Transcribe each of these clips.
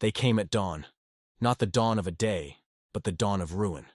They came at dawn. Not the dawn of a day, but the dawn of ruin.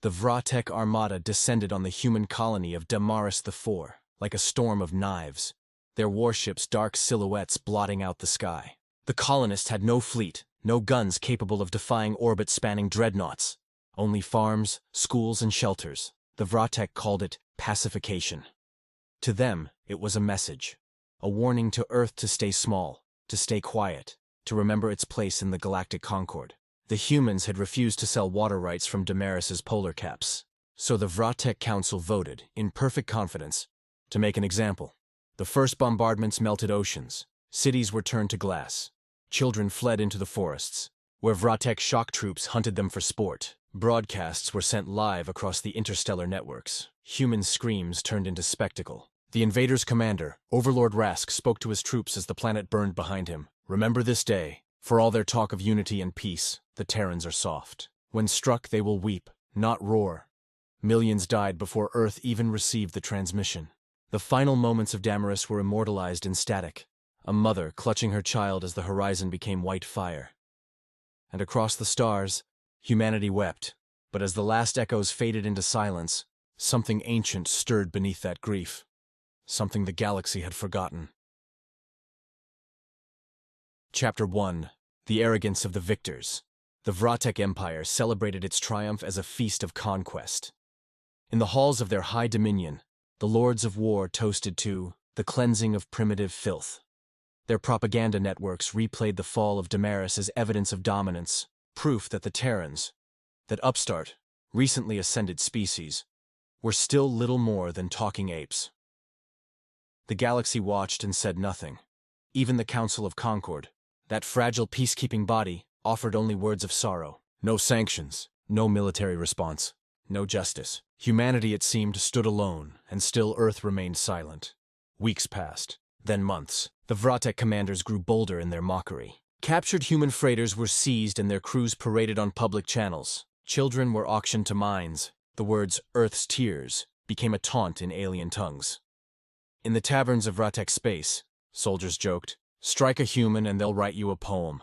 The Vratek armada descended on the human colony of Damaris IV, like a storm of knives, their warships dark silhouettes blotting out the sky. The colonists had no fleet, no guns capable of defying orbit-spanning dreadnoughts. Only farms, schools, and shelters. The Vratek called it pacification. To them, it was a message. A warning to Earth to stay small, to stay quiet, to remember its place in the galactic concord. The humans had refused to sell water rights from Damaris's polar caps. So the Vratek Council voted, in perfect confidence, to make an example. The first bombardments melted oceans. Cities were turned to glass. Children fled into the forests, where Vratek shock troops hunted them for sport. Broadcasts were sent live across the interstellar networks. Human screams turned into spectacle. The invader's commander, Overlord Rask, spoke to his troops as the planet burned behind him. Remember this day. For all their talk of unity and peace, the Terrans are soft. When struck, they will weep, not roar. Millions died before Earth even received the transmission. The final moments of Damaris were immortalized in static, a mother clutching her child as the horizon became white fire. And across the stars, humanity wept, but as the last echoes faded into silence, something ancient stirred beneath that grief, something the galaxy had forgotten. Chapter 1. The Arrogance of the Victors. The Vratek Empire celebrated its triumph as a feast of conquest. In the halls of their high dominion, the lords of war toasted to the cleansing of primitive filth. Their propaganda networks replayed the fall of Damaris as evidence of dominance, proof that the Terrans, that upstart, recently ascended species, were still little more than talking apes. The galaxy watched and said nothing. Even the Council of Concord, that fragile peacekeeping body, offered only words of sorrow. No sanctions, no military response, no justice. Humanity, it seemed, stood alone, and still Earth remained silent. Weeks passed, then months. The Vratek commanders grew bolder in their mockery. Captured human freighters were seized and their crews paraded on public channels. Children were auctioned to mines. The words, "Earth's tears," became a taunt in alien tongues. In the taverns of Vratek space, soldiers joked, "Strike a human and they'll write you a poem.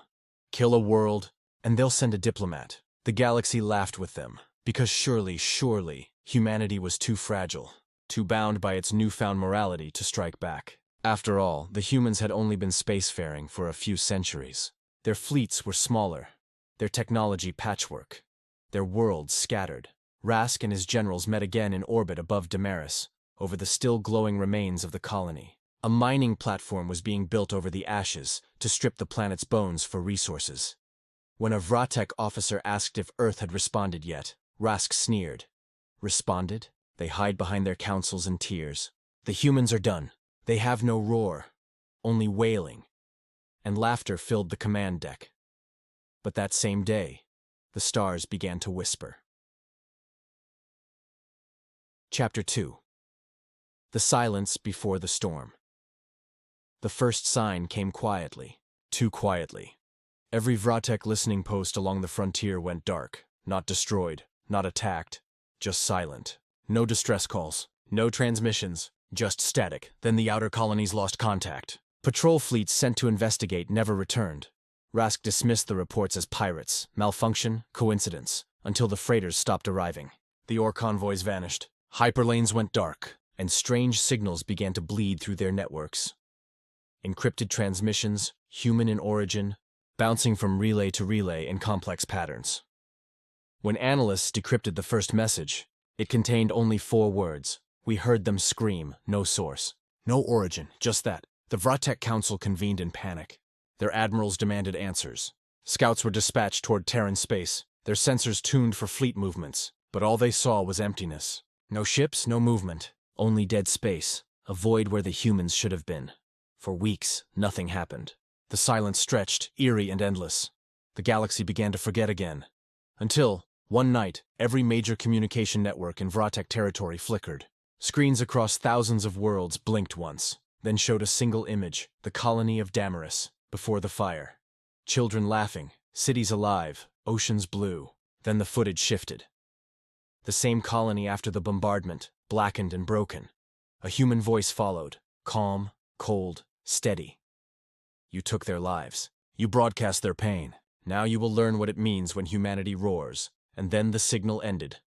Kill a world, and they'll send a diplomat." The galaxy laughed with them, because surely, humanity was too fragile, too bound by its newfound morality to strike back. After all, the humans had only been spacefaring for a few centuries. Their fleets were smaller, their technology patchwork, their worlds scattered. Rask and his generals met again in orbit above Damaris, over the still glowing remains of the colony. A mining platform was being built over the ashes to strip the planet's bones for resources. When a Vratek officer asked if Earth had responded yet, Rask sneered. Responded? They hide behind their councils and tears. The humans are done. They have no roar, only wailing. And laughter filled the command deck. But that same day, the stars began to whisper. Chapter 2. The Silence Before the Storm. The first sign came quietly, too quietly. Every Vratek listening post along the frontier went dark, not destroyed, not attacked, just silent. No distress calls, no transmissions, just static. Then the outer colonies lost contact. Patrol fleets sent to investigate never returned. Rask dismissed the reports as pirates, malfunction, coincidence, until the freighters stopped arriving. The ore convoys vanished. Hyperlanes went dark, and strange signals began to bleed through their networks. Encrypted transmissions, human in origin, bouncing from relay to relay in complex patterns. When analysts decrypted the first message, it contained only 4 words. We heard them scream, no source, no origin, just that. The Vratek Council convened in panic. Their admirals demanded answers. Scouts were dispatched toward Terran space, their sensors tuned for fleet movements, but all they saw was emptiness. No ships, no movement, only dead space, a void where the humans should have been. For weeks, nothing happened. The silence stretched, eerie and endless. The galaxy began to forget again. Until, one night, every major communication network in Vratek territory flickered. Screens across thousands of worlds blinked once, then showed a single image, the colony of Damaris, before the fire. Children laughing, cities alive, oceans blue. Then the footage shifted. The same colony after the bombardment, blackened and broken. A human voice followed, calm, cold, steady. You took their lives. You broadcast their pain. Now you will learn what it means when humanity roars. And then the signal ended.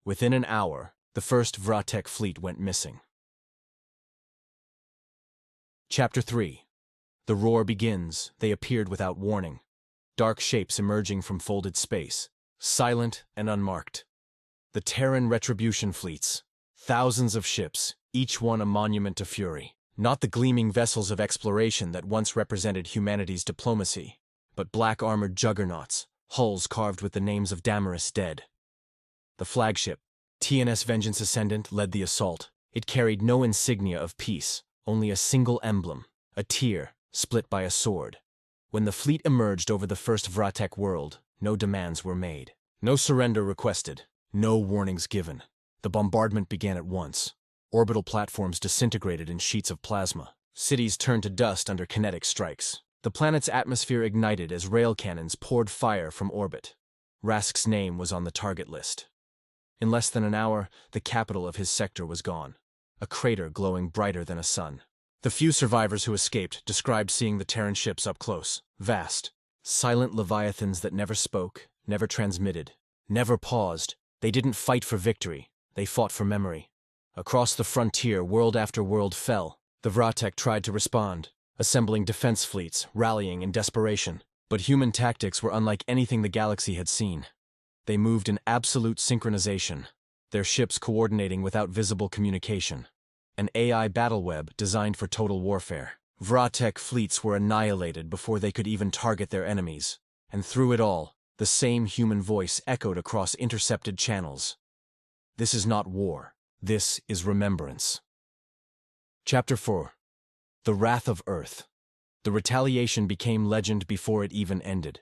Within an hour, the first Vratek fleet went missing. Chapter 3. The roar begins. They appeared without warning. Dark shapes emerging from folded space, silent and unmarked. The Terran retribution fleets. Thousands of ships, each one a monument to fury. Not the gleaming vessels of exploration that once represented humanity's diplomacy, but black-armored juggernauts, hulls carved with the names of Damaris dead. The flagship, TNS Vengeance Ascendant, led the assault. It carried no insignia of peace, only a single emblem, a tear split by a sword. When the fleet emerged over the first Vratek world, no demands were made. No surrender requested, no warnings given. The bombardment began at once. Orbital platforms disintegrated in sheets of plasma. Cities turned to dust under kinetic strikes. The planet's atmosphere ignited as rail cannons poured fire from orbit. Rask's name was on the target list. In less than an hour, the capital of his sector was gone, a crater glowing brighter than a sun. The few survivors who escaped described seeing the Terran ships up close, vast, silent leviathans that never spoke, never transmitted, never paused. They didn't fight for victory, they fought for memory. Across the frontier, world after world fell. The Vratek tried to respond, assembling defense fleets, rallying in desperation. But human tactics were unlike anything the galaxy had seen. They moved in absolute synchronization, their ships coordinating without visible communication. An AI battle web designed for total warfare. Vratek fleets were annihilated before they could even target their enemies. And through it all, the same human voice echoed across intercepted channels. This is not war. This is remembrance. Chapter 4. The Wrath of Earth. The retaliation became legend before it even ended.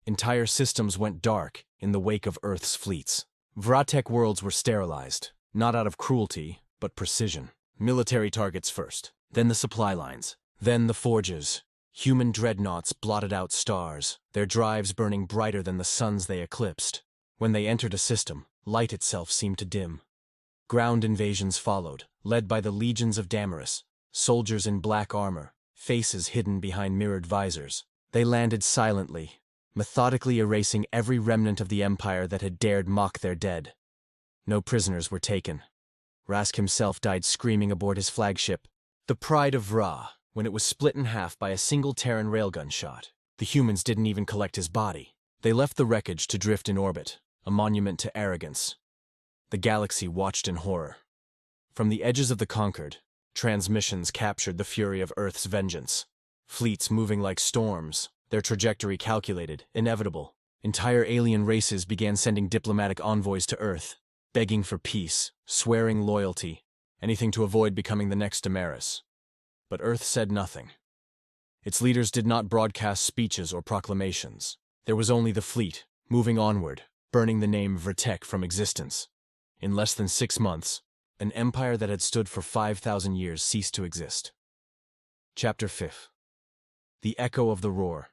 Entire systems went dark in the wake of Earth's fleets. Vratek worlds were sterilized, not out of cruelty, but precision. Military targets first, then the supply lines, then the forges. Human dreadnoughts blotted out stars, their drives burning brighter than the suns they eclipsed. When they entered a system, light itself seemed to dim. Ground invasions followed, led by the legions of Damaris, soldiers in black armor, faces hidden behind mirrored visors. They landed silently, methodically erasing every remnant of the Empire that had dared mock their dead. No prisoners were taken. Rask himself died screaming aboard his flagship, the Pride of Vra, when it was split in half by a single Terran railgun shot. The humans didn't even collect his body. They left the wreckage to drift in orbit, a monument to arrogance. The galaxy watched in horror. From the edges of the conquered, transmissions captured the fury of Earth's vengeance. Fleets moving like storms, their trajectory calculated, inevitable. Entire alien races began sending diplomatic envoys to Earth, begging for peace, swearing loyalty, anything to avoid becoming the next Damaris. But Earth said nothing. Its leaders did not broadcast speeches or proclamations. There was only the fleet, moving onward, burning the name Vratek from existence. In less than 6 months, an empire that had stood for 5,000 years ceased to exist. Chapter 5. The Echo of the Roar.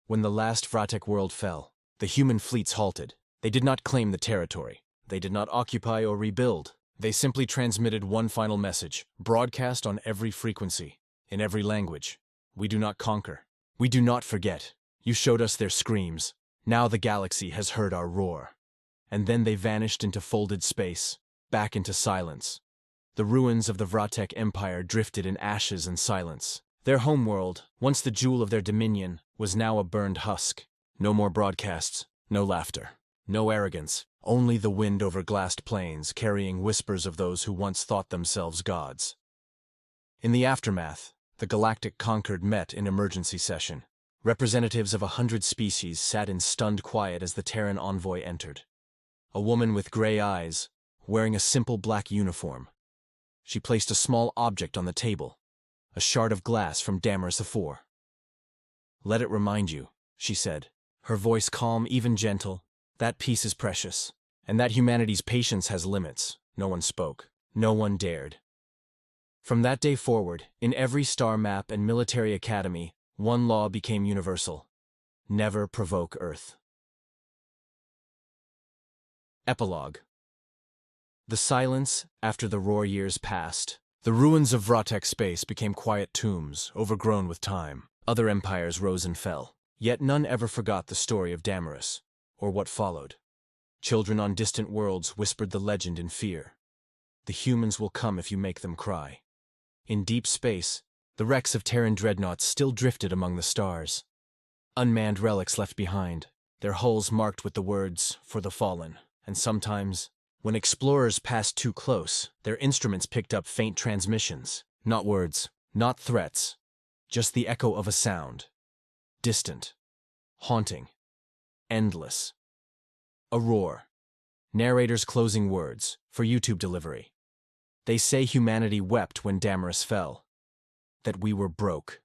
When the last Vratek world fell, the human fleets halted. They did not claim the territory. They did not occupy or rebuild. They simply transmitted one final message, broadcast on every frequency, in every language. We do not conquer. We do not forget. You showed us their screams. Now the galaxy has heard our roar. And then they vanished into folded space, back into silence. The ruins of the Vratek Empire drifted in ashes and silence. Their homeworld, once the jewel of their dominion, was now a burned husk. No more broadcasts, no laughter, no arrogance, only the wind over glassed plains carrying whispers of those who once thought themselves gods. In the aftermath, the Galactic Concord met in emergency session. Representatives of 100 species sat in stunned quiet as the Terran envoy entered. A woman with gray eyes, wearing a simple black uniform. She placed a small object on the table, a shard of glass from Damaris IV. "Let it remind you," she said, her voice calm, even gentle, "that peace is precious, and that humanity's patience has limits." No one spoke. No one dared. From that day forward, in every star map and military academy, one law became universal: never provoke Earth. Epilogue. The silence after the roar years passed. The ruins of Vratek space became quiet tombs, overgrown with time. Other empires rose and fell. Yet none ever forgot the story of Damaris, or what followed. Children on distant worlds whispered the legend in fear. The humans will come if you make them cry. In deep space, the wrecks of Terran dreadnoughts still drifted among the stars. Unmanned relics left behind, their hulls marked with the words, "For the Fallen," and sometimes, when explorers passed too close, their instruments picked up faint transmissions. Not words, not threats, just the echo of a sound. Distant, haunting, endless. A roar. Narrator's closing words, for YouTube delivery. They say humanity wept when Damaris fell. That we were broke.